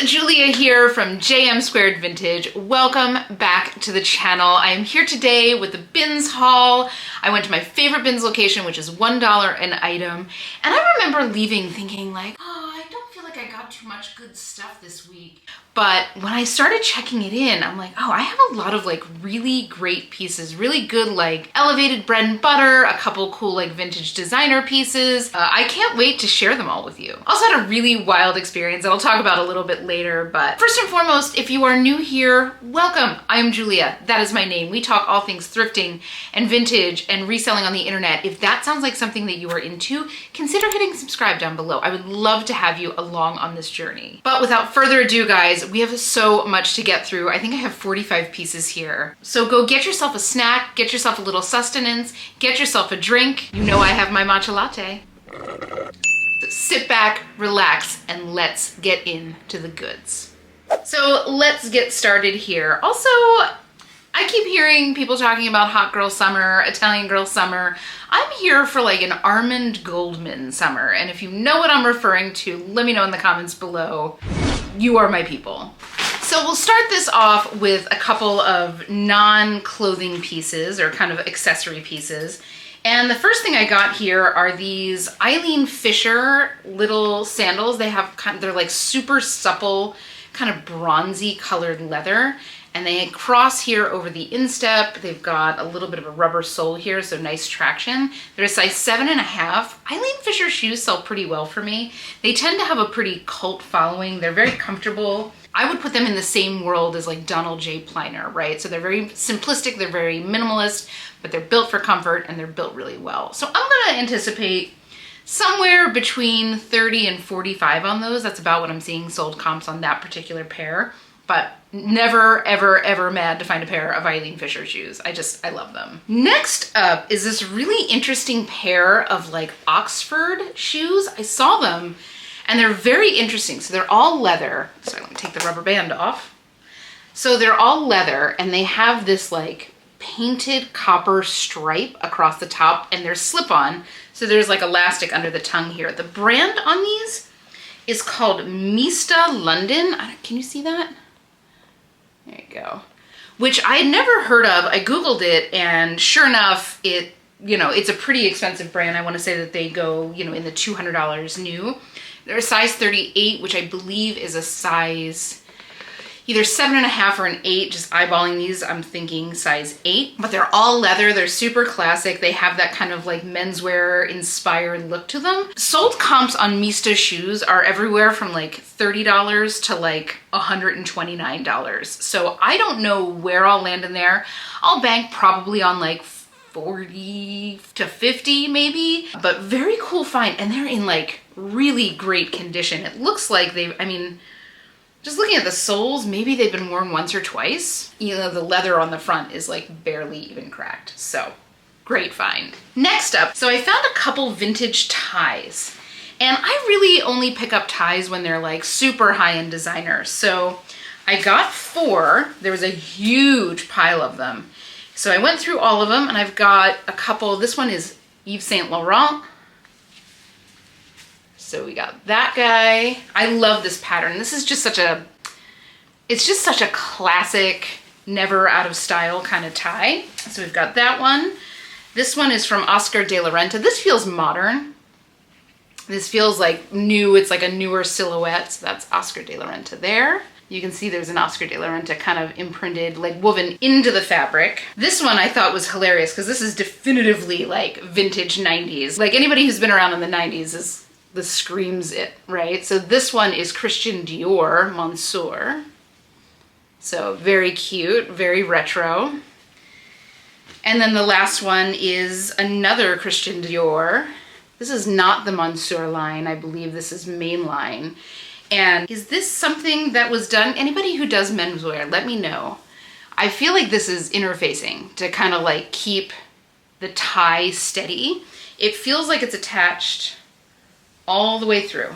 Julia here from JM Squared Vintage. Welcome back to the channel. I am here today with the bins haul. I went to my favorite bins location, which is $1 an item. And I remember leaving thinking like, oh, I don't feel like I got too much good stuff this week. But when I started checking it in, I'm like, oh, I have a lot of like really great pieces, really good like elevated bread and butter, a couple cool like vintage designer pieces. I can't wait to share them all with you. Also had a really wild experience that I'll talk about a little bit later, but first and foremost, if you are new here, welcome. I'm Julia, that is my name. We talk all things thrifting and vintage and reselling on the internet. If that sounds like something that you are into, consider hitting subscribe down below. I would love to have you along on this journey. But without further ado, guys, we have so much to get through. I think I have 45 pieces here. So go get yourself a snack, get yourself a little sustenance, get yourself a drink. You know I have my matcha latte. So sit back, relax, and let's get into the goods. So let's get started here. Also, I keep hearing people talking about hot girl summer, Italian girl summer. I'm here for like an Armand Goldman summer. And if you know what I'm referring to, let me know in the comments below. You are my people. So we'll start this off with a couple of non-clothing pieces or kind of accessory pieces. And the first thing I got here are these Eileen Fisher little sandals. They're like super supple, kind of bronzy colored leather. And they cross here over the instep. They've got a little bit of a rubber sole here, so nice traction. They're a size 7.5. Eileen Fisher shoes sell pretty well for me. They tend to have a pretty cult following. They're very comfortable. I would put them in the same world as like Donald J. Pliner, right? So they're very simplistic, they're very minimalist, but they're built for comfort and they're built really well. So I'm gonna anticipate somewhere between 30 and 45 on those. That's about what I'm seeing sold comps on that particular pair. But never, ever, ever mad to find a pair of Eileen Fisher shoes. I love them. Next up is this really interesting pair of like Oxford shoes. I saw them and they're very interesting. So they're all leather. So let me take the rubber band off. So they're all leather and they have this like painted copper stripe across the top and they're slip-on. So there's like elastic under the tongue here. The brand on these is called Mista London. Can you see that? There you go. Which I had never heard of. I Googled it and sure enough, it's a pretty expensive brand. I want to say that they go, in the $200 new. They're a size 38, which I believe is a size either 7.5 or an 8. Just eyeballing these, I'm thinking size 8. But they're all leather. They're super classic. They have that kind of like menswear inspired look to them. Sold comps on Mista shoes are everywhere from like $30 to like $129. So I don't know where I'll land in there. I'll bank probably on like 40 to 50 maybe, but very cool find. And they're in like really great condition. It looks like just looking at the soles, maybe they've been worn once or twice. The leather on the front is like barely even cracked. So great find. Next up, so I found a couple vintage ties. And I really only pick up ties when they're like super high-end designers. So I got 4. There was a huge pile of them. So I went through all of them and I've got a couple. This one is Yves Saint Laurent. So we got that guy. I love this pattern. This is just such a classic, never out of style kind of tie. So we've got that one. This one is from Oscar de la Renta. This feels modern. This feels like new. It's like a newer silhouette. So that's Oscar de la Renta there. You can see there's an Oscar de la Renta kind of imprinted, like woven into the fabric. This one I thought was hilarious because this is definitively like vintage 90s. Like anybody who's been around in the 90s this screams it, right? So this one is Christian Dior Monsieur. So very cute, very retro. And then the last one is another Christian Dior. This is not the Monsieur line. I believe this is mainline. And is this something that was done? Anybody who does menswear, let me know. I feel like this is interfacing to kind of like keep the tie steady. It feels like it's attached all the way through.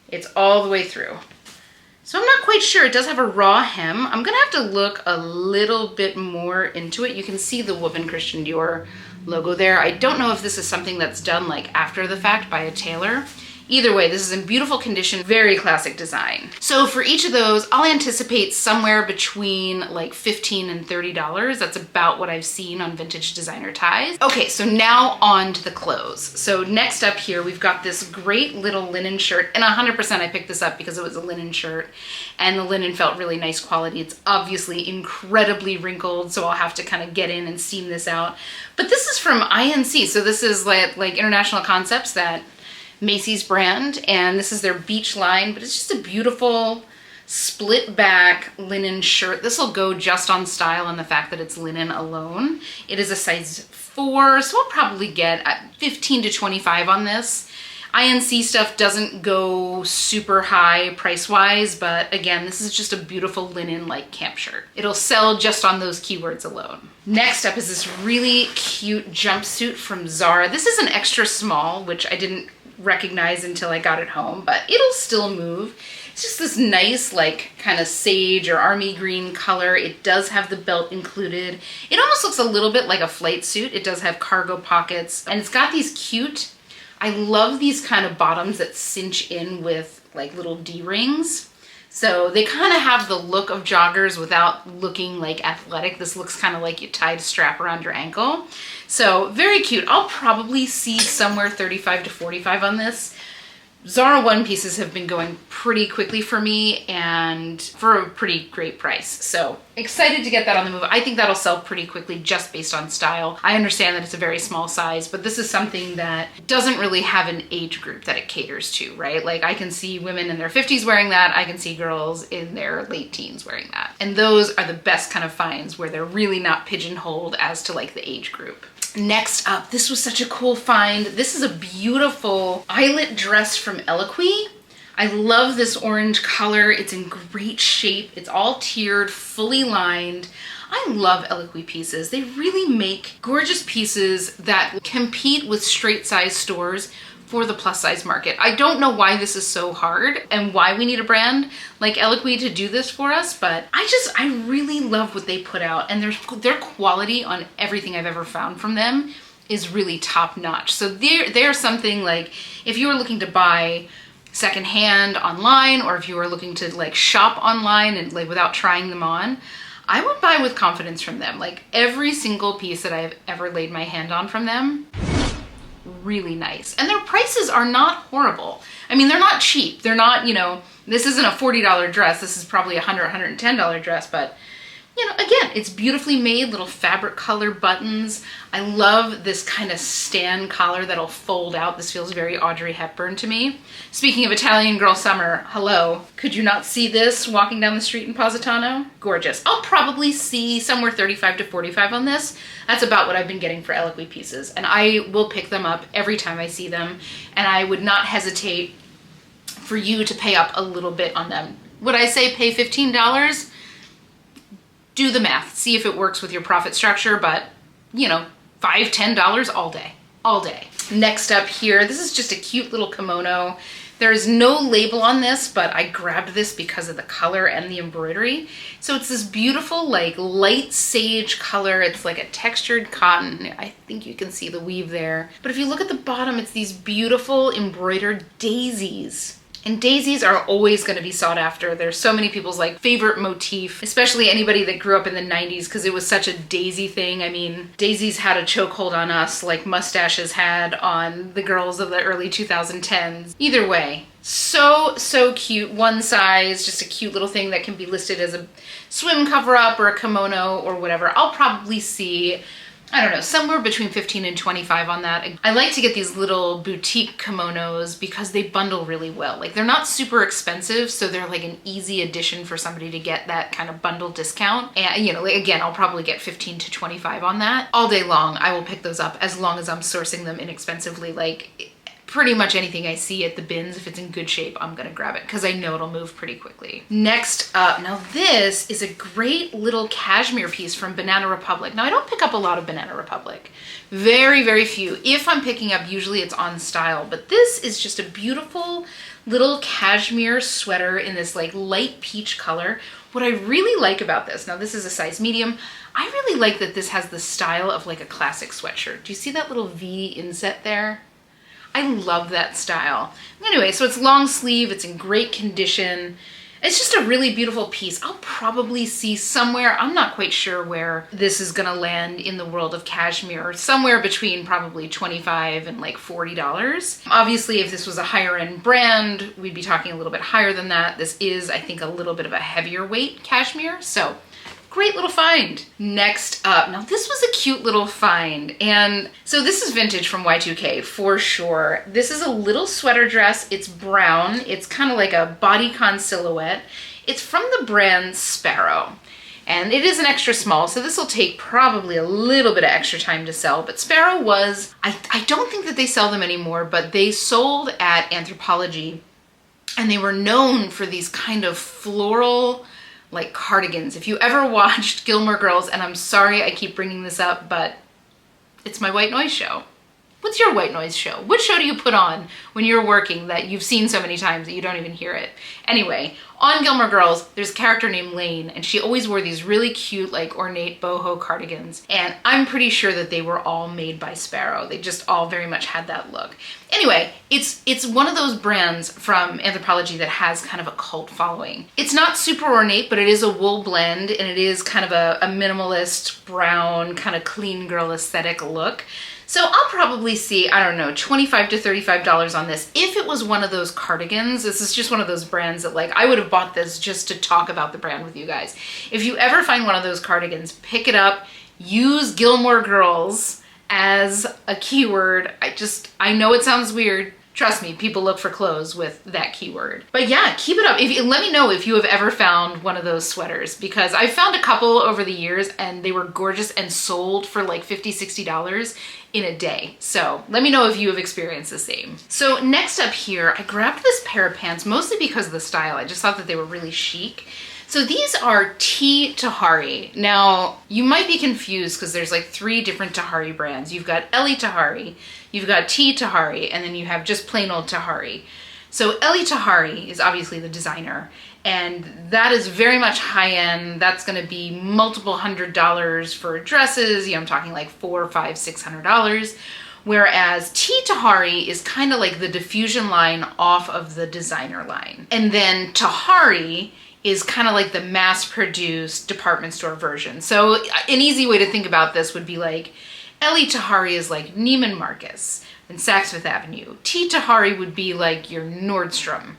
It's all the way through. So I'm not quite sure. It does have a raw hem. I'm gonna have to look a little bit more into it. You can see the woven Christian Dior logo there. I don't know if this is something that's done like after the fact by a tailor. Either way, this is in beautiful condition, very classic design. So for each of those, I'll anticipate somewhere between like $15 and $30. That's about what I've seen on vintage designer ties. Okay, so now on to the clothes. So next up here, we've got this great little linen shirt, and 100% I picked this up because it was a linen shirt, and the linen felt really nice quality. It's obviously incredibly wrinkled, so I'll have to kind of get in and steam this out. But this is from INC, so this is like International Concepts, that Macy's brand, and this is their beach line, but it's just a beautiful split back linen shirt. This will go just on style and the fact that it's linen alone. It is a size 4, so I'll probably get 15 to 25 on this. INC stuff doesn't go super high price-wise, but again, this is just a beautiful linen like camp shirt. It'll sell just on those keywords alone. Next up is this really cute jumpsuit from Zara. This is an extra small, which I didn't recognize until I got it home, but it'll still move. It's just this nice like kind of sage or army green color. It does have the belt included. It almost looks a little bit like a flight suit. It does have cargo pockets, and it's got these cute, I love these kind of bottoms that cinch in with like little D-rings. So they kind of have the look of joggers without looking like athletic. This looks kind of like you tied a strap around your ankle. So very cute. I'll probably see somewhere 35 to 45 on this. Zara one pieces have been going pretty quickly for me and for a pretty great price. So excited to get that on the move. I think that'll sell pretty quickly just based on style. I understand that it's a very small size, but this is something that doesn't really have an age group that it caters to, right? Like I can see women in their 50s wearing that. I can see girls in their late teens wearing that. And those are the best kind of finds where they're really not pigeonholed as to like the age group. Next up, this was such a cool find. This is a beautiful eyelet dress from Eloquii. I love this orange color. It's in great shape. It's all tiered, fully lined. I love Eloquii pieces. They really make gorgeous pieces that compete with straight size stores for the plus size market. I don't know why this is so hard and why we need a brand like Eloquii to do this for us, but I really love what they put out, and their quality on everything I've ever found from them is really top notch. So they're something like if you were looking to buy secondhand online, or if you were looking to like shop online and like without trying them on, I would buy with confidence from them. Like every single piece that I've ever laid my hand on from them, really nice. And their prices are not horrible. I mean, they're not cheap. They're not, you know, this isn't a $40 dress. This is probably a $100, $110 dress, but you know, again, it's beautifully made, little fabric color buttons. I love this kind of stand collar that'll fold out. This feels very Audrey Hepburn to me. Speaking of Italian girl summer, hello. Could you not see this walking down the street in Positano? Gorgeous. I'll probably see somewhere 35 to 45 on this. That's about what I've been getting for Eloquii pieces, and I will pick them up every time I see them, and I would not hesitate for you to pay up a little bit on them. Would I say pay $15? Do the math, see if it works with your profit structure, but you know, $5, $10 all day, all day. Next up here, this is just a cute little kimono. There's no label on this, but I grabbed this because of the color and the embroidery. So it's this beautiful, like light sage color. It's like a textured cotton. I think you can see the weave there. But if you look at the bottom, it's these beautiful embroidered daisies. And daisies are always going to be sought after. They're so many people's like favorite motif, especially anybody that grew up in the 90s, because it was such a daisy thing. I mean, daisies had a chokehold on us like mustaches had on the girls of the early 2010s. Either way, so cute. One size, just a cute little thing that can be listed as a swim cover-up or a kimono or whatever. I'll probably see, I don't know, somewhere between 15 and 25 on that. I like to get these little boutique kimonos because they bundle really well. Like they're not super expensive, so they're like an easy addition for somebody to get that kind of bundle discount. And you know, like, again, I'll probably get 15 to 25 on that. All day long, I will pick those up as long as I'm sourcing them inexpensively. Like pretty much anything I see at the bins, if it's in good shape, I'm gonna grab it because I know it'll move pretty quickly. Next up, now this is a great little cashmere piece from Banana Republic. Now I don't pick up a lot of Banana Republic. Very, very few. If I'm picking up, usually it's on style, but this is just a beautiful little cashmere sweater in this like light peach color. What I really like about this, now this is a size medium, I really like that this has the style of like a classic sweatshirt. Do you see that little V inset there? I love that style. Anyway, so it's long sleeve, it's in great condition. It's just a really beautiful piece. I'll probably see somewhere, I'm not quite sure where this is gonna land in the world of cashmere, somewhere between probably $25 and like $40. Obviously, if this was a higher end brand, we'd be talking a little bit higher than that. This is, I think, a little bit of a heavier weight cashmere, so great little find. Next up, now this was a cute little find. And so this is vintage from Y2K for sure. This is a little sweater dress. It's brown. It's kind of like a bodycon silhouette. It's from the brand Sparrow. And it is an extra small, so this will take probably a little bit of extra time to sell. But Sparrow was, I don't think that they sell them anymore, but they sold at Anthropologie. And they were known for these kind of floral, like cardigans. If you ever watched Gilmore Girls, and I'm sorry I keep bringing this up, but it's my white noise show. What's your white noise show? What show do you put on when you're working that you've seen so many times that you don't even hear it? Anyway, on Gilmore Girls, there's a character named Lane, and she always wore these really cute, like ornate boho cardigans. And I'm pretty sure that they were all made by Sparrow. They just all very much had that look. Anyway, it's one of those brands from Anthropologie that has kind of a cult following. It's not super ornate, but it is a wool blend, and it is kind of a minimalist, brown, kind of clean girl aesthetic look. So I'll probably see, I don't know, $25 to $35 on this. If it was one of those cardigans, this is just one of those brands that like, I would have bought this just to talk about the brand with you guys. If you ever find one of those cardigans, pick it up, use Gilmore Girls as a keyword. I know it sounds weird. Trust me, people look for clothes with that keyword. But yeah, keep it up. Let me know if you have ever found one of those sweaters, because I found a couple over the years and they were gorgeous and sold for like $50, $60 in a day. So let me know if you have experienced the same. So next up here, I grabbed this pair of pants mostly because of the style. I just thought that they were really chic. So these are T Tahari. Now, you might be confused because there's like 3 different Tahari brands. You've got Ellie Tahari, you've got T Tahari, and then you have just plain old Tahari. So Ellie Tahari is obviously the designer, and that is very much high-end. That's gonna be multiple $100s for dresses. I'm talking like $400, $500, $600. Whereas T Tahari is kind of like the diffusion line off of the designer line. And then Tahari is kind of like the mass-produced department store version. So an easy way to think about this would be like, Ellie Tahari is like Neiman Marcus and Saks Fifth Avenue. T Tahari would be like your Nordstrom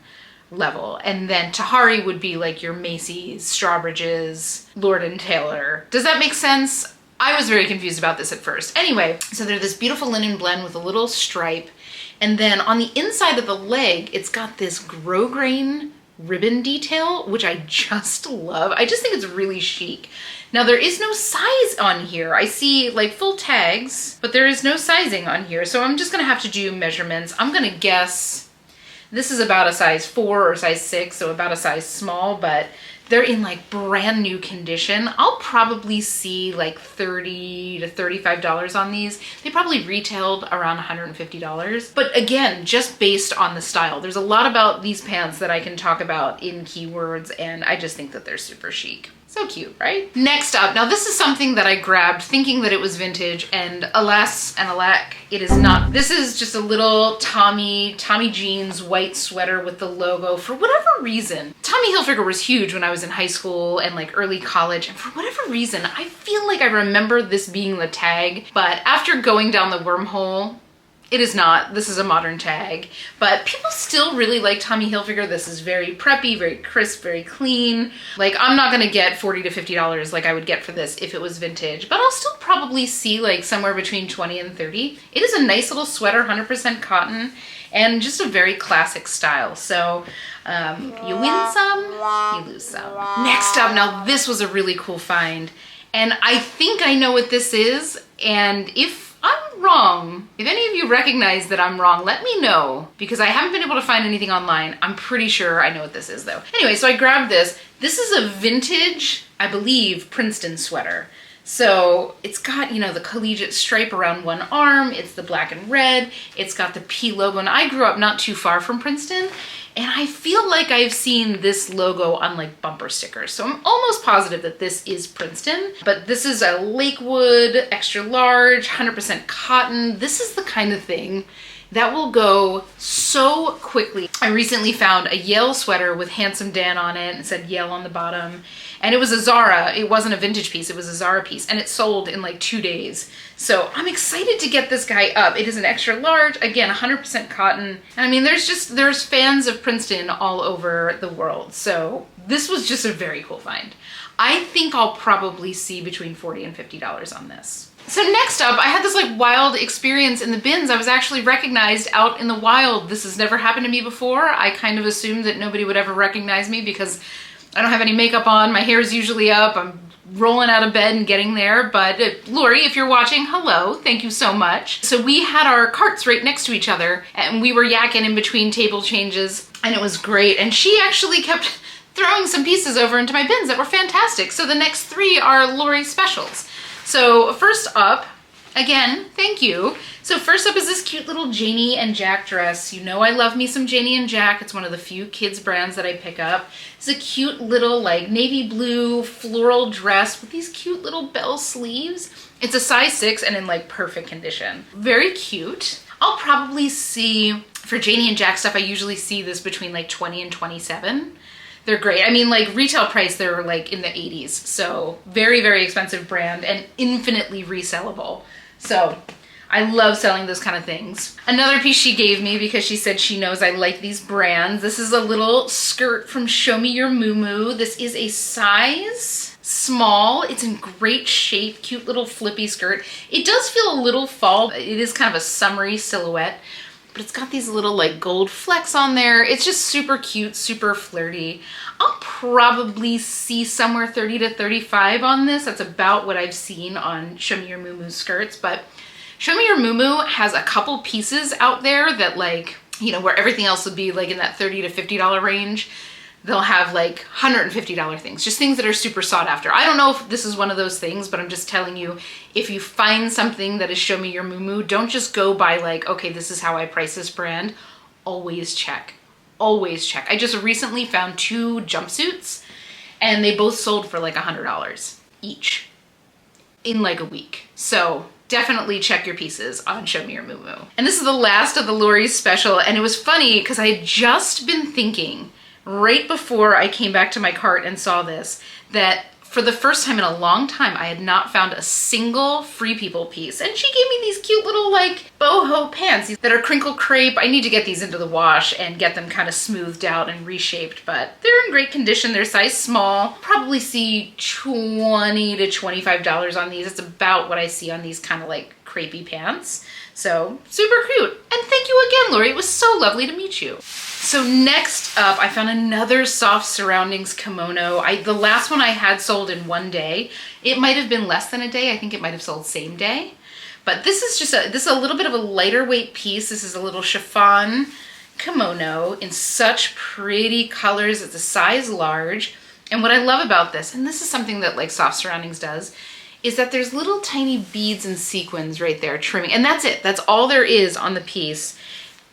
level. And then Tahari would be like your Macy's, Strawbridge's, Lord & Taylor. Does that make sense? I was very confused about this at first. Anyway, so they're this beautiful linen blend with a little stripe. And then on the inside of the leg, it's got this grosgrain ribbon detail, which I just love. I just think it's really chic. Now there is no size on here. I see like full tags, but there is no sizing on here. So I'm just gonna have to do measurements. I'm gonna guess this is about a size 4 or size 6, so about a size small, but they're in like brand new condition. I'll probably see like $30 to $35 on these. They probably retailed around $150. But again, just based on the style, there's a lot about these pants that I can talk about in keywords, and I just think that they're super chic. So cute, right? Next up, now this is something that I grabbed thinking that it was vintage, and alas and alack, it is not. This is just a little Tommy jeans white sweater with the logo. For whatever reason, Tommy Hilfiger was huge when I was in high school and like early college, and for whatever reason, I feel like I remember this being the tag, but after going down the wormhole, it is not. This is a modern tag, but people still really like Tommy Hilfiger. This is very preppy, very crisp, very clean. Like, I'm not gonna get $40 to $50 like I would get for this if it was vintage, but I'll still probably see like somewhere between 20 and 30. It is a nice little sweater, 100% cotton, and just a very classic style. So you win some, you lose some. Next up, now this was a really cool find, and I think I know what this is, and if I'm wrong, if any of you recognize that I'm wrong, let me know, because I haven't been able to find anything online. I'm pretty sure I know what this is though. Anyway, so I grabbed this. This is a vintage, I believe, Princeton sweater. So it's got, you know, the collegiate stripe around one arm. It's the black and red. It's got the P logo. And I grew up not too far from Princeton, and I feel like I've seen this logo on like bumper stickers. So I'm almost positive that this is Princeton, but this is a Lakewood, extra large, 100% cotton. This is the kind of thing that will go so quickly. I recently found a Yale sweater with Handsome Dan on it and said Yale on the bottom. And it was a Zara. It wasn't a vintage piece. It was a Zara piece. And it sold in like 2 days. So I'm excited to get this guy up. It is an extra large. Again, 100% cotton. And I mean, there's fans of Princeton all over the world. So this was just a very cool find. I think I'll probably see between $40 and $50 on this. So next up, I had this like wild experience in the bins. I was actually recognized out in the wild. This has never happened to me before. I kind of assumed that nobody would ever recognize me because I don't have any makeup on. My hair is usually up. I'm rolling out of bed and getting there. But Lori, if you're watching, hello, thank you so much. So we had our carts right next to each other and we were yakking in between table changes and it was great. And she actually kept throwing some pieces over into my bins that were fantastic. So the next 3 are Lori's specials. So first up, again, thank you. So first up is this cute little Janie and Jack dress. You know I love me some Janie and Jack. It's one of the few kids brands that I pick up. It's a cute little like navy blue floral dress with these cute little bell sleeves. It's a size 6 and in like perfect condition. Very cute. I'll probably see, for Janie and Jack stuff, I usually see this between like 20 and 27. They're great. I mean, like retail price, they're like in the 80s. So very, very expensive brand and infinitely resellable. So I love selling those kind of things. Another piece she gave me because she said she knows I like these brands. This is a little skirt from Show Me Your Moo. This is a size small. It's in great shape, cute little flippy skirt. It does feel a little fall. It is kind of a summery silhouette, but it's got these little like gold flecks on there. It's just super cute, super flirty. I'll probably see somewhere 30 to 35 on this. That's about what I've seen on Show Me Your Moo skirts, but Show Me Your Moo has a couple pieces out there that like, you know, where everything else would be like in that $30 to $50 range. They'll have like $150 things, just things that are super sought after. I don't know if this is one of those things, but I'm just telling you, if you find something that is Show Me Your Moo, don't just go by like, okay, this is how I price this brand. Always check, always check. I just recently found 2 jumpsuits and they both sold for like $100 each in like a week. So definitely check your pieces on Show Me Your Moo. And this is the last of the Lori's special. And it was funny because I had just been thinking right before I came back to my cart and saw this, that for the first time in a long time, I had not found a single Free People piece. And she gave me these cute little like boho pants that are crinkle crepe. I need to get these into the wash and get them kind of smoothed out and reshaped, but they're in great condition. They're size small. Probably see $20 to $25 on these. It's about what I see on these kind of like crepey pants. So super cute. And thank you again, Lori. It was so lovely to meet you. So next up, I found another Soft Surroundings kimono. The last one I had sold in 1 day. It might have been less than a day. I think it might have sold same day. But this is just this is a little bit of a lighter weight piece. This is a little chiffon kimono in such pretty colors. It's a size large. And what I love about this, and this is something that like Soft Surroundings does, is that there's little tiny beads and sequins right there trimming. And that's it. That's all there is on the piece.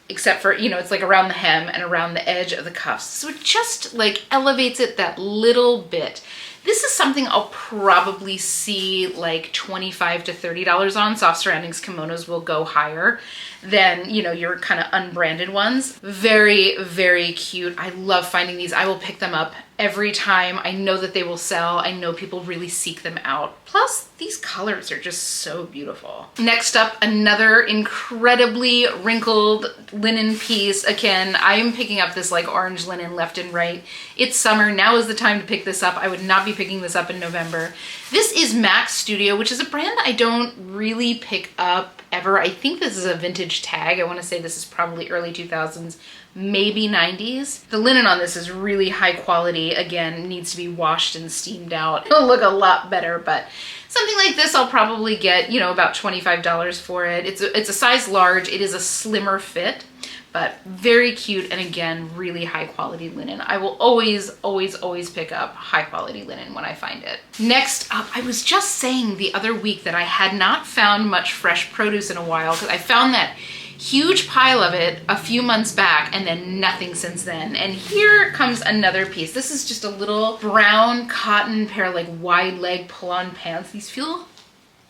Except for, you know, it's like around the hem and around the edge of the cuffs. So it just like elevates it that little bit. This is something I'll probably see like $25 to $30 on. Soft Surroundings kimonos will go higher than, you know, your kind of unbranded ones. Very, very cute. I love finding these. I will pick them up every time. I know that they will sell. I know people really seek them out. Plus, these colors are just so beautiful. Next up, another incredibly wrinkled linen piece. Again, I am picking up this like orange linen left and right. It's summer. Now is the time to pick this up. I would not be picking this up in November. This is Max Studio, which is a brand I don't really pick up ever. I think this is a vintage tag. I want to say this is probably early 2000s, maybe 90s. The linen on this is really high quality. Again, needs to be washed and steamed out. It'll look a lot better, but something like this I'll probably get, you know, about $25 for it. It's a size large. It is a slimmer fit, but very cute, and again, really high quality linen. I will always, always, always pick up high quality linen when I find it. Next up, I was just saying the other week that I had not found much fresh produce in a while because I found that huge pile of it a few months back and then nothing since then. And here comes another piece. This is just a little brown cotton pair of like wide leg pull-on pants. These feel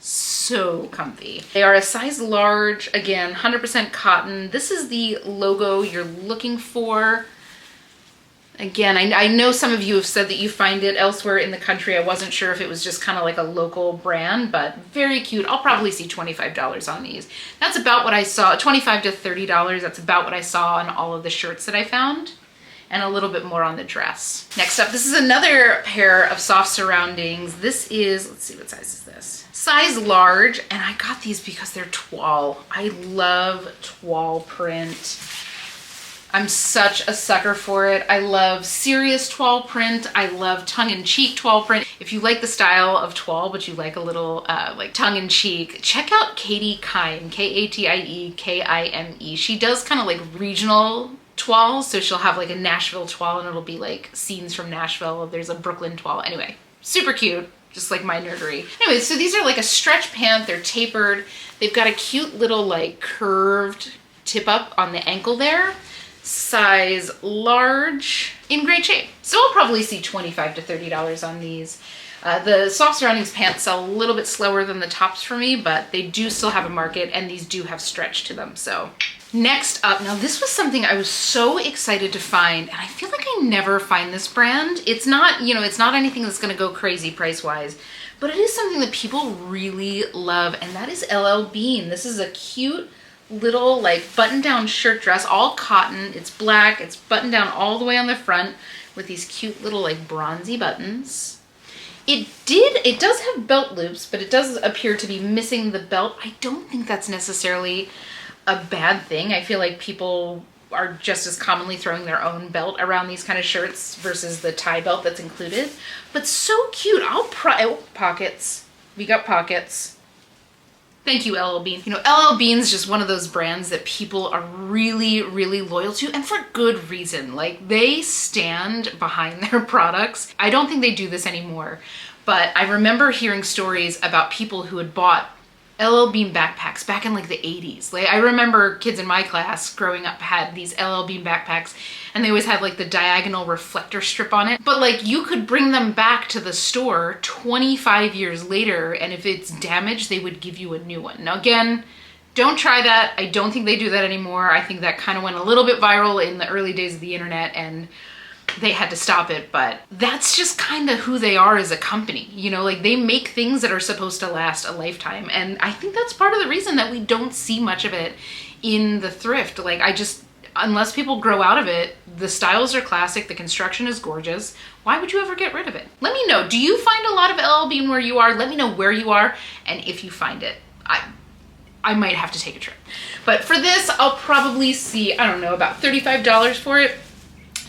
So comfy. They are a size large, again, 100% cotton. This is the logo you're looking for. Again, I know some of you have said that you find it elsewhere in the country. I wasn't sure if it was just kind of like a local brand, but very cute. I'll probably see $25 on these. That's about what I saw, $25 to $30. That's about what I saw on all of the shirts that I found, and a little bit more on the dress. Next up, this is another pair of soft surroundings. This is, let's see, what size is this? Size large, and I got these because they're toile. I love toile print. I'm such a sucker for it. I love serious toile print. I love tongue-in-cheek toile print. If you like the style of toile, but you like a little like tongue-in-cheek, check out Katie Kime, K-A-T-I-E-K-I-M-E. She does kind of like regional toiles, so she'll have like a Nashville toile and it'll be like scenes from Nashville. There's a Brooklyn toile. Anyway, super cute, just like my nerdery. Anyway, so these are like a stretch pant. They're tapered. They've got a cute little like curved tip up on the ankle there. Size large, in great shape. So I'll probably see $25 to $30 on these. The soft surroundings pants sell a little bit slower than the tops for me, but they do still have a market, and these do have stretch to them. So next up, now this was something I was so excited to find, and I feel like I never find this brand. It's not, you know, it's not anything that's gonna go crazy price-wise, but it is something that people really love, and that is LL Bean. This is a cute little like button-down shirt dress, all cotton. It's black, it's buttoned down all the way on the front with these cute little like bronzy buttons. It does have belt loops, but it does appear to be missing the belt. I don't think that's necessarily a bad thing. I feel like people are just as commonly throwing their own belt around these kind of shirts versus the tie belt that's included. But so cute. Oh, pockets. We got pockets. Thank you, LL Bean. You know, LL Bean's just one of those brands that people are really, really loyal to, and for good reason. Like, they stand behind their products. I don't think they do this anymore, but I remember hearing stories about people who had bought LL Bean backpacks back in like the 80s. Like, I remember kids in my class growing up had these LL Bean backpacks, and they always had like the diagonal reflector strip on it. But like, you could bring them back to the store 25 years later, and if it's damaged, they would give you a new one. Now again, don't try that. I don't think they do that anymore. I think that kind of went a little bit viral in the early days of the internet, and they had to stop it, but that's just kind of who they are as a company. You know, like, they make things that are supposed to last a lifetime, and I think that's part of the reason that we don't see much of it in the thrift. Like, unless people grow out of it, the styles are classic, the construction is gorgeous. Why would you ever get rid of it? Let me know, do you find a lot of LL Bean where you are? Let me know where you are, and if you find it, I might have to take a trip. But for this, I'll probably see, I don't know, about $35 for it.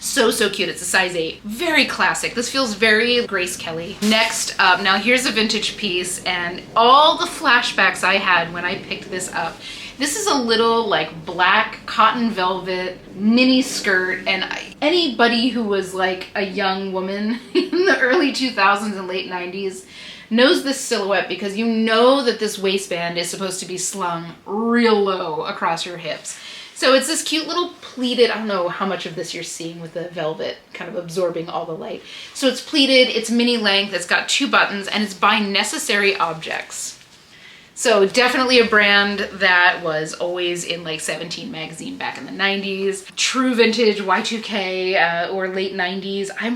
So cute. It's a size 8. Very classic. This feels very Grace Kelly. Next up, now here's a vintage piece, and all the flashbacks I had when I picked this up. This is a little like black cotton velvet mini skirt, and anybody who was like a young woman in the early 2000s and late 90s knows this silhouette, because you know that this waistband is supposed to be slung real low across your hips. So it's this cute little pleated, I don't know how much of this you're seeing with the velvet kind of absorbing all the light. So it's pleated, it's mini length, it's got 2 buttons, and it's by Necessary Objects. So definitely a brand that was always in like 17 magazine back in the 90s. True vintage Y2K or late 90s. I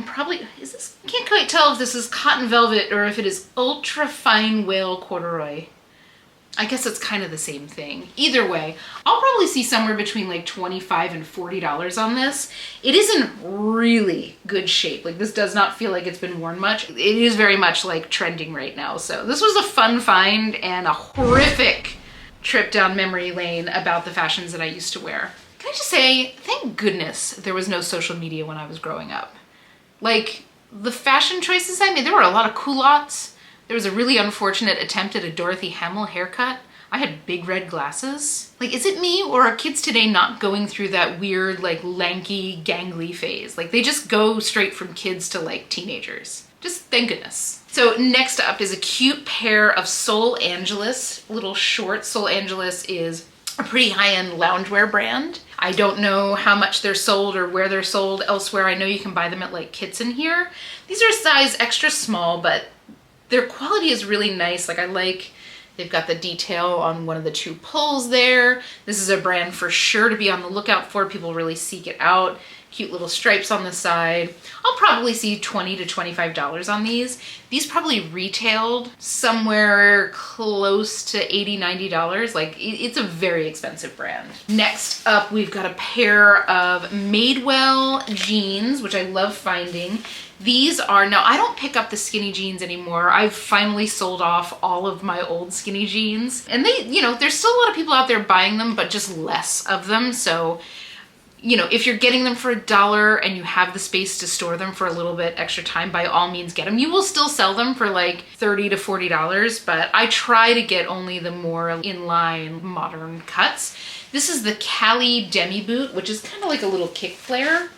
can't quite tell if this is cotton velvet or if it is ultra fine whale corduroy. I guess it's kind of the same thing. Either way, I'll probably see somewhere between like $25 and $40 on this. It is in really good shape. Like, this does not feel like it's been worn much. It is very much like trending right now. So this was a fun find and a horrific trip down memory lane about the fashions that I used to wear. Can I just say, thank goodness there was no social media when I was growing up. Like, the fashion choices I made, there were a lot of culottes. There was a really unfortunate attempt at a Dorothy Hamill haircut. I had big red glasses. Like, is it me, or are kids today not going through that weird, like, lanky, gangly phase? Like, they just go straight from kids to, like, teenagers. Just thank goodness. So next up is a cute pair of Sol Angeles little shorts. Sol Angeles is a pretty high-end loungewear brand. I don't know how much they're sold or where they're sold elsewhere. I know you can buy them at, like, Kits in here. These are size extra small, but their quality is really nice. Like, I like They've got the detail on one of the two pulls there. This is a brand for sure to be on the lookout for. People really seek it out. Cute little stripes on the side. I'll probably see $20 to $25 on these. These probably retailed somewhere close to $80, $90. Like, it's a very expensive brand. Next up, we've got a pair of Madewell jeans, which I love finding. These are, now I don't pick up the skinny jeans anymore. I've finally sold off all of my old skinny jeans. And they, you know, there's still a lot of people out there buying them, but just less of them. So, you know, if you're getting them for $1 and you have the space to store them for a little bit extra time, by all means get them. You will still sell them for like $30 to $40, but I try to get only the more in-line modern cuts. This is the Cali Demi Boot, which is kind of like a little kick flare,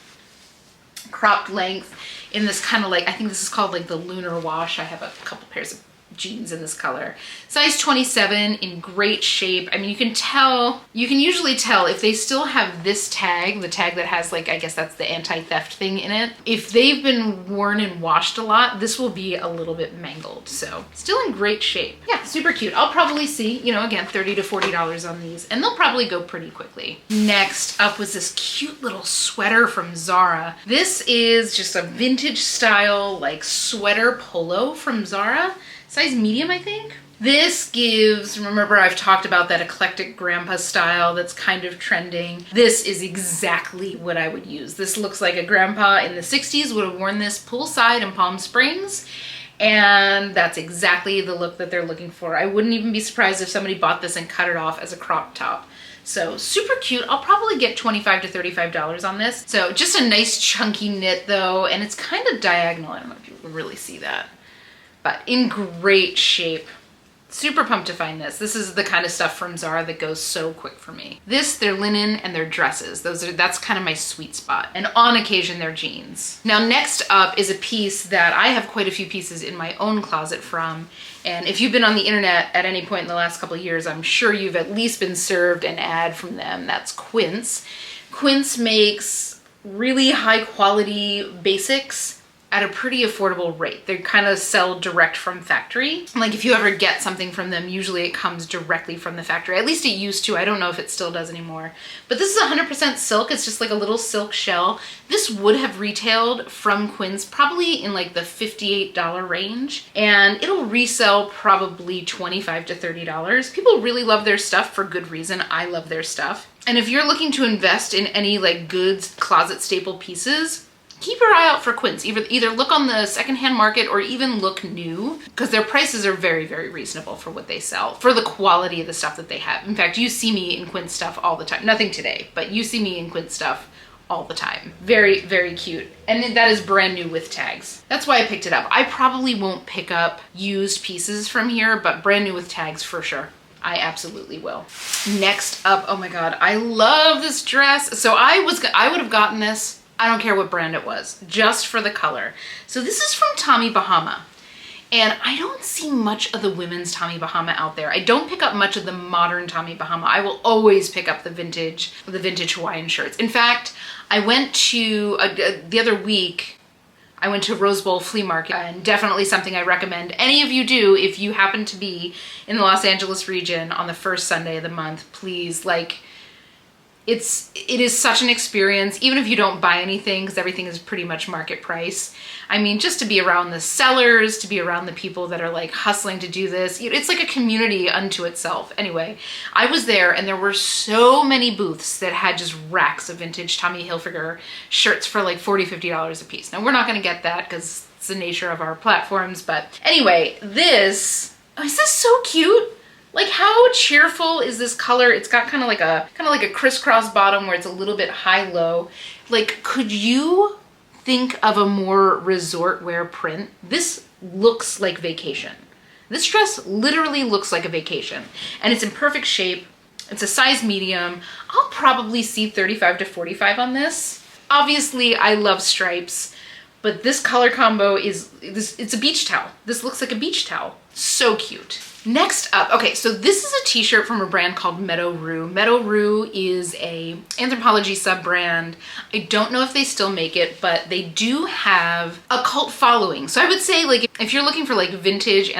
cropped length in this kind of like, I think this is called like the Lunar Wash. I have a couple pairs of jeans in this color. Size 27, in great shape. I mean, you can usually tell if they still have this tag, the tag that has like, I guess that's the anti-theft thing in it. If they've been worn and washed a lot, this will be a little bit mangled. So still in great shape. Yeah, super cute. I'll probably see, you know, again, $30 to $40 on these, and they'll probably go pretty quickly. Next up was this cute little sweater from Zara. This is just a vintage style, like sweater polo from Zara. Size medium, I think. This gives, remember I've talked about that eclectic grandpa style that's kind of trending. This is exactly what I would use. This looks like a grandpa in the 60s would have worn this poolside in Palm Springs. And that's exactly the look that they're looking for. I wouldn't even be surprised if somebody bought this and cut it off as a crop top. So super cute. I'll probably get $25 to $35 on this. So just a nice chunky knit though, and it's kind of diagonal. I don't know if you can really see that. But in great shape. Super pumped to find this. This is the kind of stuff from Zara that goes so quick for me. This, their linen, and their dresses. That's kind of my sweet spot. And on occasion, their jeans. Now next up is a piece that I have quite a few pieces in my own closet from. And if you've been on the internet at any point in the last couple of years, I'm sure you've at least been served an ad from them. That's Quince. Quince makes really high quality basics at a pretty affordable rate. They kind of sell direct from factory. Like if you ever get something from them, usually it comes directly from the factory. At least it used to. I don't know if it still does anymore. But this is 100% silk. It's just like a little silk shell. This would have retailed from Quince probably in like the $58 range. And it'll resell probably $25 to $30. People really love their stuff for good reason. I love their stuff. And if you're looking to invest in any like goods closet staple pieces, keep your eye out for Quince. Either look on the secondhand market or even look new, because their prices are very, very reasonable for what they sell, for the quality of the stuff that they have. In fact, you see me in Quince stuff all the time. Nothing today, but you see me in Quince stuff all the time. Very, very cute. And that is brand new with tags. That's why I picked it up. I probably won't pick up used pieces from here, but brand new with tags for sure. I absolutely will. Next up, oh my God, I love this dress. So I would have gotten this, I don't care what brand it was, just for the color. So this is from Tommy Bahama. And I don't see much of the women's Tommy Bahama out there. I don't pick up much of the modern Tommy Bahama. I will always pick up the vintage Hawaiian shirts. In fact, I went to, the other week, I went to Rose Bowl Flea Market, and definitely something I recommend any of you do if you happen to be in the Los Angeles region on the first Sunday of the month. Please, like, it is such an experience, even if you don't buy anything, because everything is pretty much market price. I mean, just to be around the sellers, to be around the people that are like hustling to do this, it's like a community unto itself. Anyway, I was there and there were so many booths that had just racks of vintage Tommy Hilfiger shirts for like $40, $50 a piece. Now we're not gonna get that because it's the nature of our platforms, but anyway, is this so cute? Like, how cheerful is this color? It's got kind of like a crisscross bottom where it's a little bit high-low. Like, could you think of a more resort wear print? This looks like vacation. This dress literally looks like a vacation, and it's in perfect shape. It's a size medium. I'll probably see $35 to $45 on this. Obviously, I love stripes, but this color combo it's a beach towel. This looks like a beach towel. So cute. Next up, okay, so this is a t-shirt from a brand called Meadow Rue. Meadow Rue is a Anthropologie sub-brand. I don't know if they still make it, but they do have a cult following. So I would say, like, if you're looking for like vintage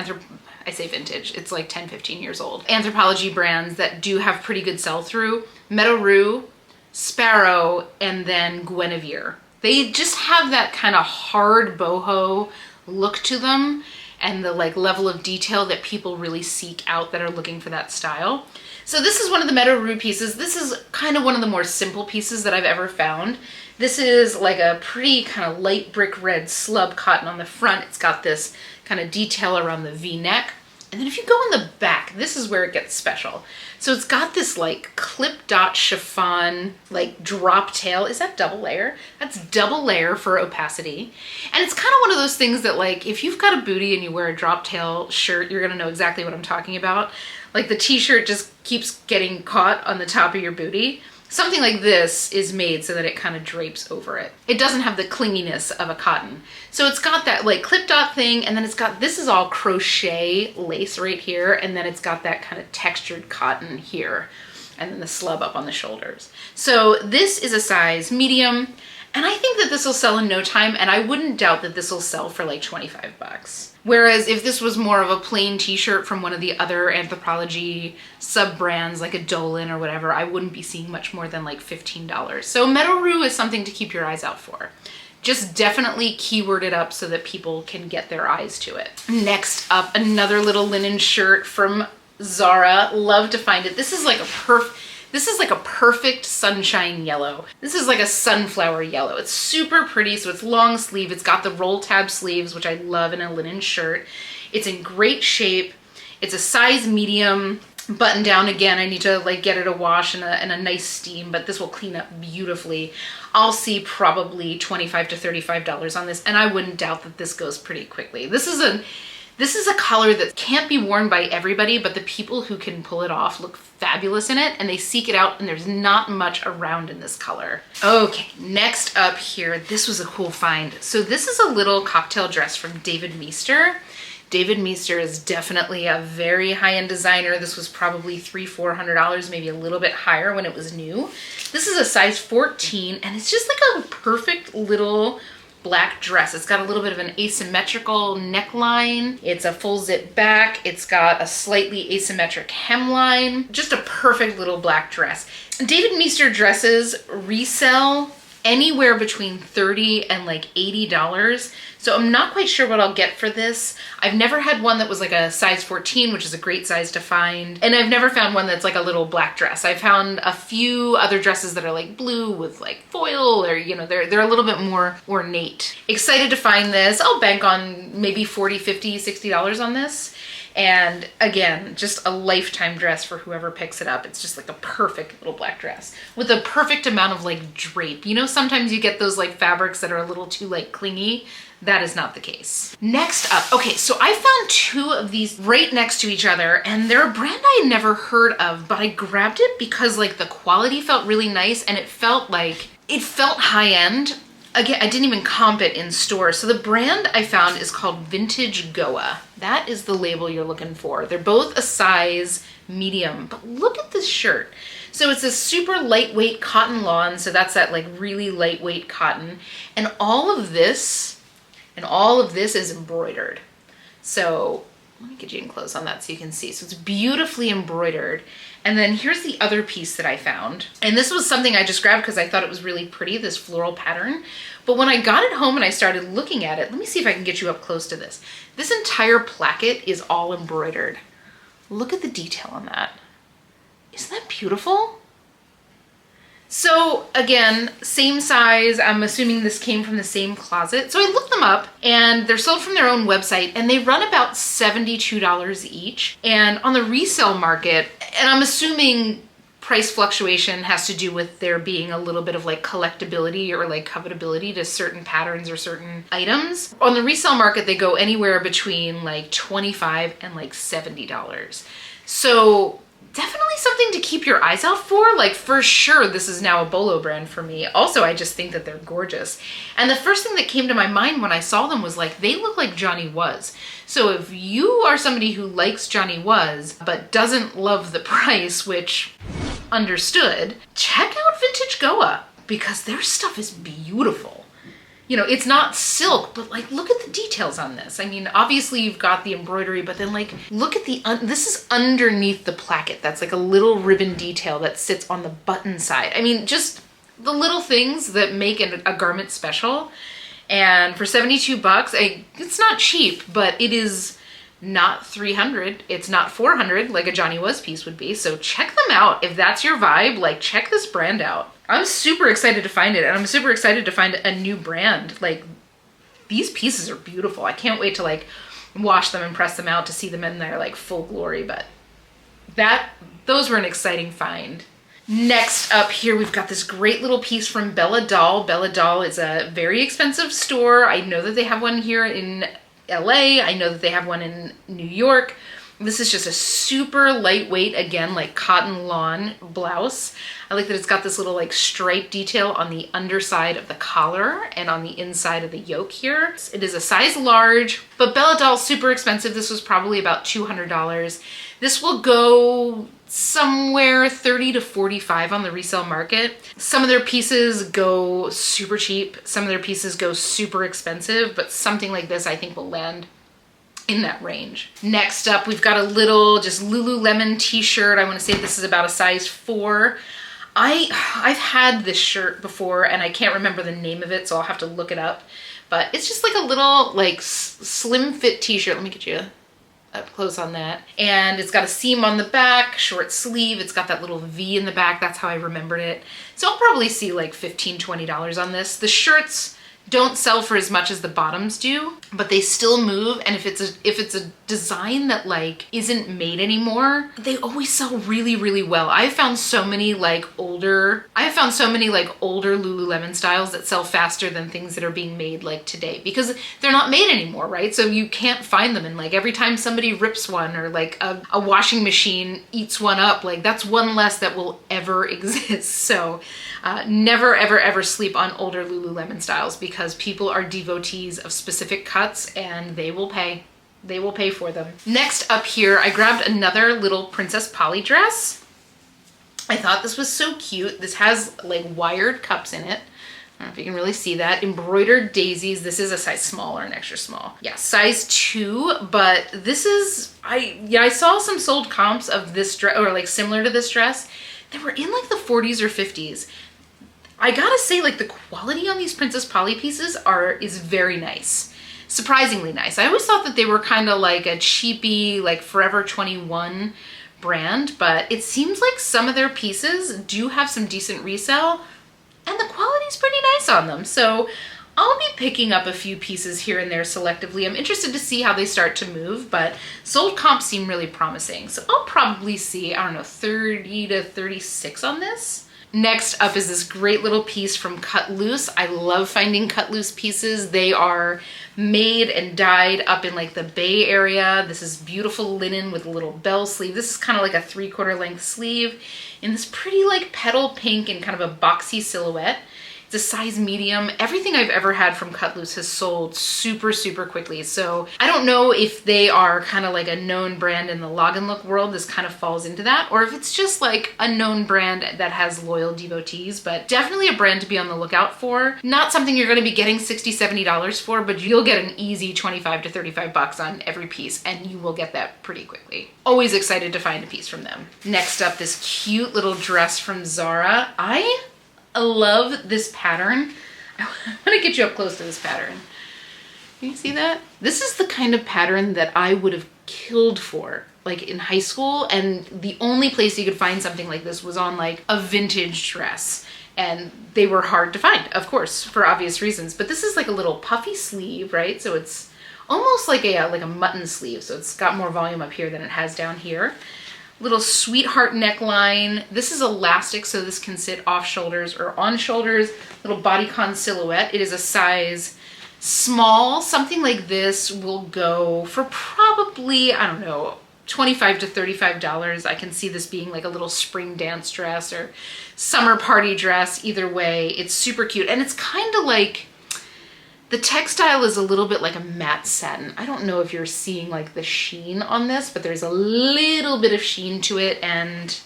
I say vintage, it's like 10, 15 years old. Anthropologie brands that do have pretty good sell-through. Meadow Rue, Sparrow, and then Guinevere. They just have that kind of hard boho look to them and the like level of detail that people really seek out that are looking for that style. So this is one of the Meadow Rue pieces. This is kind of one of the more simple pieces that I've ever found. This is like a pretty kind of light brick red slub cotton on the front. It's got this kind of detail around the V-neck. And then if you go in the back, this is where it gets special. So it's got this like clip dot chiffon, like drop tail. Is that double layer? That's double layer for opacity. And it's kind of one of those things that like, if you've got a booty and you wear a drop tail shirt, you're gonna know exactly what I'm talking about. Like the t-shirt just keeps getting caught on the top of your booty. Something like this is made so that it kind of drapes over it. It doesn't have the clinginess of a cotton. So it's got that like clip dot thing, and then it's got, this is all crochet lace right here, and then it's got that kind of textured cotton here, and then the slub up on the shoulders. So this is a size medium, and I think that this will sell in no time, and I wouldn't doubt that this will sell for like 25 bucks. Whereas if this was more of a plain t-shirt from one of the other Anthropologie sub-brands like a Dolan or whatever, I wouldn't be seeing much more than like $15. So Meadow Rue is something to keep your eyes out for. Just definitely keyword it up so that people can get their eyes to it. Next up, another little linen shirt from Zara. Love to find it. This is like a perfect sunshine yellow. This is like a sunflower yellow. It's super pretty, so it's long sleeve. It's got the roll tab sleeves, which I love in a linen shirt. It's in great shape. It's a size medium. Button down again, I need to like get it a wash and a nice steam, but this will clean up beautifully. I'll see probably $25 to $35 on this, and I wouldn't doubt that this goes pretty quickly. This is a color that can't be worn by everybody, but the people who can pull it off look fabulous in it, and they seek it out, and there's not much around in this color. Okay, next up here, this was a cool find. So this is a little cocktail dress from David Meester. David Meester is definitely a very high-end designer. This was probably $300-400, maybe a little bit higher when it was new. This is a size 14, and it's just like a perfect little black dress. It's got a little bit of an asymmetrical neckline. It's a full zip back. It's got a slightly asymmetric hemline. Just a perfect little black dress. David Meester dresses resell anywhere between $30 and like $80. So I'm not quite sure what I'll get for this. I've never had one that was like a size 14, which is a great size to find. And I've never found one that's like a little black dress. I've found a few other dresses that are like blue with like foil, or you know, they're a little bit more ornate. Excited to find this. I'll bank on maybe $40, $50, $60 on this. And again, just a lifetime dress for whoever picks it up. It's just like a perfect little black dress with a perfect amount of like drape. You know, sometimes you get those like fabrics that are a little too like clingy. That is not the case. Next up, okay, so I found two of these right next to each other, and they're a brand I had never heard of, but I grabbed it because like the quality felt really nice, and it felt high end. Again, I didn't even comp it in store. So the brand I found is called Vintage Goa. That is the label you're looking for. They're both a size medium, but look at this shirt. So it's a super lightweight cotton lawn. So that's that like really lightweight cotton. And all of this is embroidered. So let me get you in close on that so you can see. So it's beautifully embroidered. And then here's the other piece that I found. And this was something I just grabbed because I thought it was really pretty, this floral pattern. But when I got it home and I started looking at it, let me see if I can get you up close to this. This entire placket is all embroidered. Look at the detail on that. Isn't that beautiful? So again, same size. I'm assuming this came from the same closet. So I looked them up, and they're sold from their own website, and they run about $72 each. And on the resale market, and I'm assuming price fluctuation has to do with there being a little bit of like collectability or like covetability to certain patterns or certain items. On the resale market, they go anywhere between like $25 and like $70. So definitely something to keep your eyes out for. Like for sure, this is now a Bolo brand for me. Also, I just think that they're gorgeous. And the first thing that came to my mind when I saw them was like, they look like Johnny Was. So if you are somebody who likes Johnny Was, but doesn't love the price, which understood, check out Vintage Goa because their stuff is beautiful. you know, it's not silk, but like, look at the details on this. I mean, obviously you've got the embroidery, but then like, look at this is underneath the placket. That's like a little ribbon detail that sits on the button side. I mean, just the little things that make a garment special. And for 72 bucks, it's not cheap, but it is not 300. It's not 400 like a Johnny Was piece would be. So check them out. If that's your vibe, like check this brand out. I'm super excited to find it, and I'm super excited to find a new brand. Like, these pieces are beautiful. I can't wait to like wash them and press them out to see them in their like full glory, but those were an exciting find. Next up here, we've got this great little piece from Bella Doll. Bella Doll is a very expensive store. I know that they have one here in LA. I know that they have one in New York. This is just a super lightweight, again, like cotton lawn blouse. I like that it's got this little like stripe detail on the underside of the collar and on the inside of the yoke here. It is a size large, but Bella Doll's super expensive. This was probably about $200. This will go somewhere 30 to 45 on the resale market. Some of their pieces go super cheap. Some of their pieces go super expensive, but something like this I think will land in that range. Next up, we've got a little just Lululemon t-shirt. I want to say this is about a size 4. I've had this shirt before and I can't remember the name of it, so I'll have to look it up. But it's just like a little like slim fit t-shirt. Let me get you up close on that. And it's got a seam on the back, short sleeve. It's got that little V in the back. That's how I remembered it. So I'll probably see like $15, $20 on this. The shirts don't sell for as much as the bottoms do, but they still move. And if it's a design that like isn't made anymore, they always sell really, really well. I've found so many like older Lululemon styles that sell faster than things that are being made like today, because they're not made anymore, right? So you can't find them. And like every time somebody rips one, or like a washing machine eats one up, like that's one less that will ever exist. So never, ever, ever sleep on older Lululemon styles, because people are devotees of specific cuts and they will pay. They will pay for them. Next up here, I grabbed another little Princess Polly dress. I thought this was so cute. This has like wired cups in it. I don't know if you can really see that. Embroidered daisies. This is a size small or an extra small. Yeah, size 2, but this is, I saw some sold comps of this dress, or like similar to this dress, that were in like the 40s or 50s. I gotta say, like the quality on these Princess Polly pieces is very nice. Surprisingly nice. I always thought that they were kind of like a cheapy, like Forever 21 brand, but it seems like some of their pieces do have some decent resale, and the quality's pretty nice on them. So I'll be picking up a few pieces here and there selectively. I'm interested to see how they start to move, but sold comps seem really promising. So I'll probably see, I don't know, 30 to 36 on this. Next up is this great little piece from Cut Loose. I love finding Cut Loose pieces. They are made and dyed up in like the Bay Area. This is beautiful linen with a little bell sleeve. This is kind of like a 3/4 length sleeve in this pretty like petal pink and kind of a boxy silhouette. It's a size medium. Everything I've ever had from Cut Loose has sold super, super quickly. So I don't know if they are kind of like a known brand in the log and look world. This kind of falls into that, or if it's just like a known brand that has loyal devotees, but definitely a brand to be on the lookout for. Not something you're going to be getting $60, $70 for, but you'll get an easy 25 to 35 bucks on every piece, and you will get that pretty quickly. Always excited to find a piece from them. Next up, this cute little dress from Zara. I love this pattern. I want to get you up close to this pattern. Can you see that? This is the kind of pattern that I would have killed for like in high school, and the only place you could find something like this was on like a vintage dress, and they were hard to find, of course, for obvious reasons. But this is like a little puffy sleeve, right? So it's almost like a mutton sleeve, so it's got more volume up here than it has down here. Little sweetheart neckline. This is elastic, so this can sit off shoulders or on shoulders. Little bodycon silhouette. It is a size small. Something like this will go for probably, I don't know, $25 to $35. I can see this being like a little spring dance dress or summer party dress. Either way, it's super cute. And it's kind of like, the textile is a little bit like a matte satin. I don't know if you're seeing like the sheen on this, but there's a little bit of sheen to it, and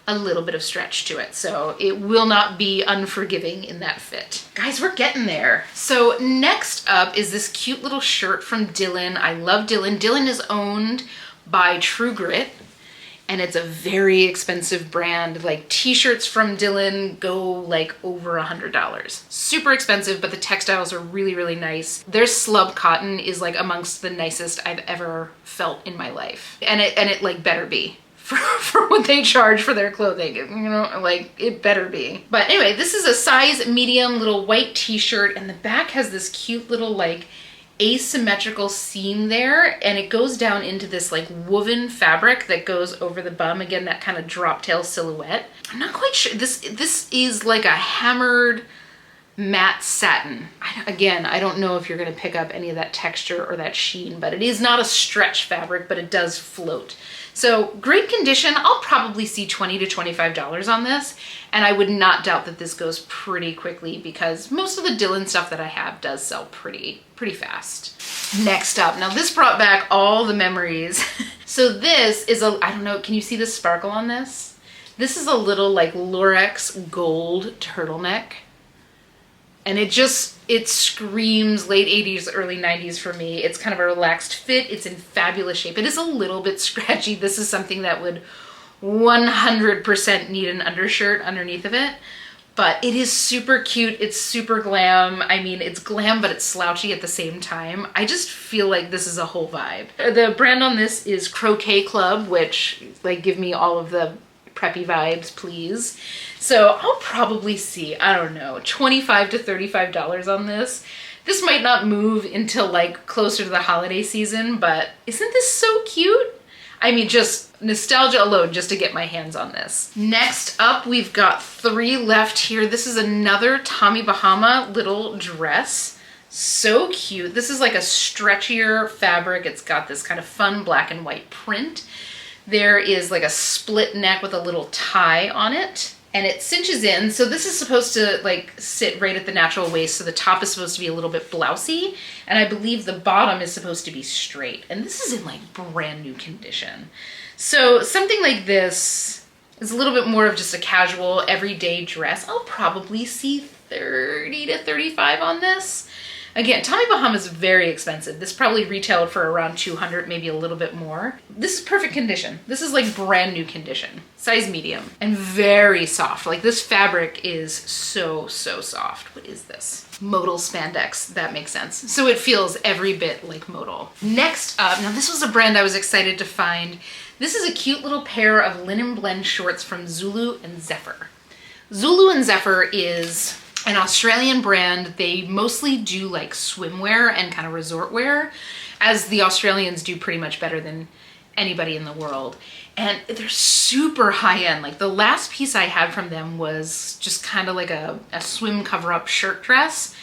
a little bit of stretch to it. So it will not be unforgiving in that fit. Guys, we're getting there. So next up is this cute little shirt from Dylan. I love Dylan. Dylan is owned by True Grit, and it's a very expensive brand. Like t-shirts from Dylan go like over $100. Super expensive, but the textiles are really, really nice. Their slub cotton is like amongst the nicest I've ever felt in my life. And it like better be. For what they charge for their clothing, you know, like it better be. But anyway, this is a size medium little white t-shirt, and the back has this cute little like asymmetrical seam there, and it goes down into this like woven fabric that goes over the bum. Again, that kind of drop tail silhouette. I'm not quite sure. This is like a hammered matte satin. Again, I don't know if you're going to pick up any of that texture or that sheen, but it is not a stretch fabric, but it does float. So great condition. I'll probably see $20 to $25 on this, and I would not doubt that this goes pretty quickly because most of the Dylan stuff that I have does sell pretty fast. Next up, now this brought back all the memories. So this is I don't know, can you see the sparkle on this? This is a little like Lurex gold turtleneck. And it screams late 80s, early 90s for me. It's kind of a relaxed fit. It's in fabulous shape. It is a little bit scratchy. This is something that would 100% need an undershirt underneath of it. But it is super cute. It's super glam. I mean, it's glam, but it's slouchy at the same time. I just feel like this is a whole vibe. The brand on this is Croquet Club, which like give me all of the preppy vibes, please. So I'll probably see, I don't know, $25 to $35 on this. This might not move until like closer to the holiday season, but isn't this so cute? I mean, just nostalgia alone just to get my hands on this. Next up, we've got 3 left here. This is another Tommy Bahama little dress. So cute. This is like a stretchier fabric. It's got this kind of fun black and white print. There is like a split neck with a little tie on it, and it cinches in. So this is supposed to like sit right at the natural waist. So the top is supposed to be a little bit blousy, and I believe the bottom is supposed to be straight. And this is in like brand new condition. So something like this is a little bit more of just a casual everyday dress. I'll probably see 30 to 35 on this. Again, Tommy Bahama is very expensive. This probably retailed for around 200, maybe a little bit more. This is perfect condition. This is like brand new condition, size medium, and very soft. Like this fabric is so soft. What is this? Modal spandex, that makes sense. So it feels every bit like modal. Next up, now this was a brand I was excited to find. This is a cute little pair of linen blend shorts from Zulu and Zephyr. Zulu and Zephyr is an Australian brand. They mostly do like swimwear and kind of resort wear, as the Australians do pretty much better than anybody in the world. And they're super high end. Like the last piece I had from them was just kind of like a swim cover up shirt dress.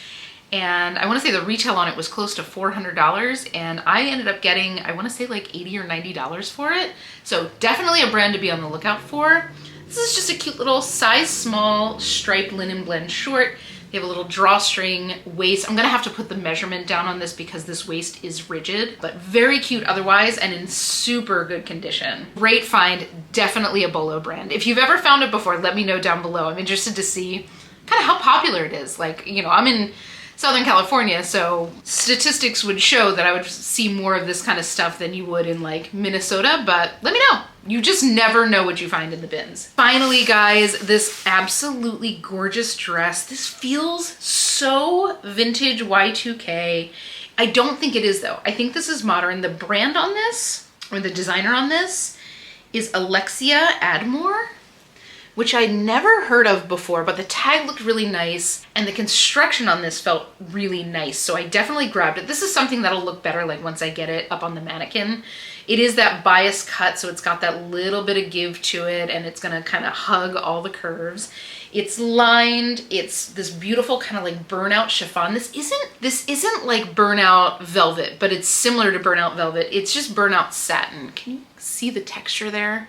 And I want to say the retail on it was close to $400, and I ended up getting, I want to say like $80 or $90 for it. So definitely a brand to be on the lookout for. This is just a cute little size small striped linen blend short. They have a little drawstring waist. I'm gonna have to put the measurement down on this because this waist is rigid, but very cute otherwise and in super good condition. Great find, definitely a Bolo brand. If you've ever found it before, let me know down below. I'm interested to see kind of how popular it is. Like, you know, I'm in Southern California, so statistics would show that I would see more of this kind of stuff than you would in like Minnesota, but let me know. You just never know what you find in the bins. Finally, guys, this absolutely gorgeous dress. This feels so vintage Y2K. I don't think it is though. I think this is modern. The brand on this, or the designer on this, is Alexia Admore, which I'd never heard of before, but the tag looked really nice and the construction on this felt really nice. So I definitely grabbed it. This is something that'll look better like once I get it up on the mannequin. It is that bias cut, so it's got that little bit of give to it, and it's gonna kind of hug all the curves. It's lined, it's this beautiful kind of like burnout chiffon. This isn't like burnout velvet, but it's similar to burnout velvet. It's just burnout satin. Can you see the texture there?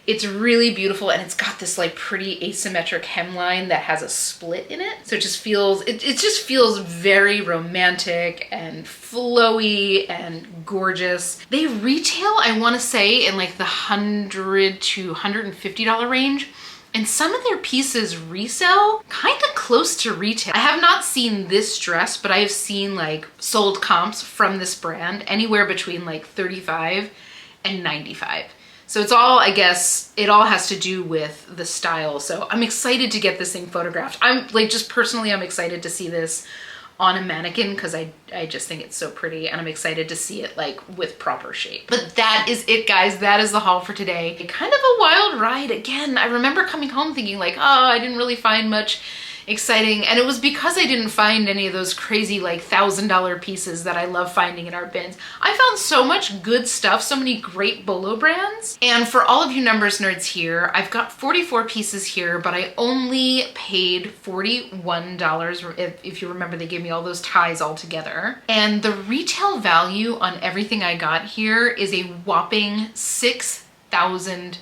It's really beautiful, and it's got this like pretty asymmetric hemline that has a split in it. So it just feels, it just feels very romantic and flowy and gorgeous. They retail, I want to say, in like the $100 to $150 range. And some of their pieces resell kind of close to retail. I have not seen this dress, but I have seen like sold comps from this brand anywhere between like 35 and 95. So it's all, I guess, it all has to do with the style. So I'm excited to get this thing photographed. I'm like, just personally, I'm excited to see this on a mannequin because I just think it's so pretty, and I'm excited to see it like with proper shape. But that is it, guys. That is the haul for today. Kind of a wild ride. Again, I remember coming home thinking like, oh, I didn't really find much exciting, and it was because I didn't find any of those crazy like $1,000 pieces that I love finding in our bins. I found so much good stuff, so many great Bolo brands. And for all of you numbers nerds here, I've got 44 pieces here, but I only paid $41. If you remember, they gave me all those ties all together. And the retail value on everything I got here is a whopping $6,000.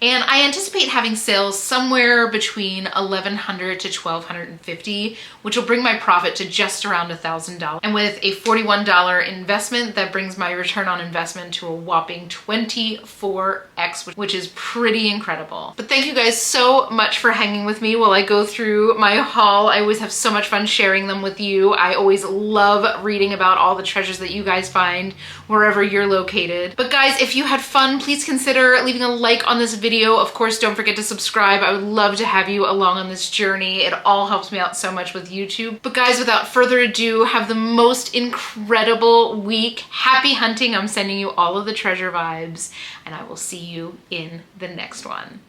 And I anticipate having sales somewhere between $1,100 to $1,250, which will bring my profit to just around $1,000. And with a $41 investment, that brings my return on investment to a whopping 24x, which is pretty incredible. But thank you guys so much for hanging with me while I go through my haul. I always have so much fun sharing them with you. I always love reading about all the treasures that you guys find wherever you're located. But guys, if you had fun, please consider leaving a like on this video. Of course, don't forget to subscribe. I would love to have you along on this journey. It all helps me out so much with YouTube. But guys, without further ado, have the most incredible week. Happy hunting. I'm sending you all of the treasure vibes, and I will see you in the next one.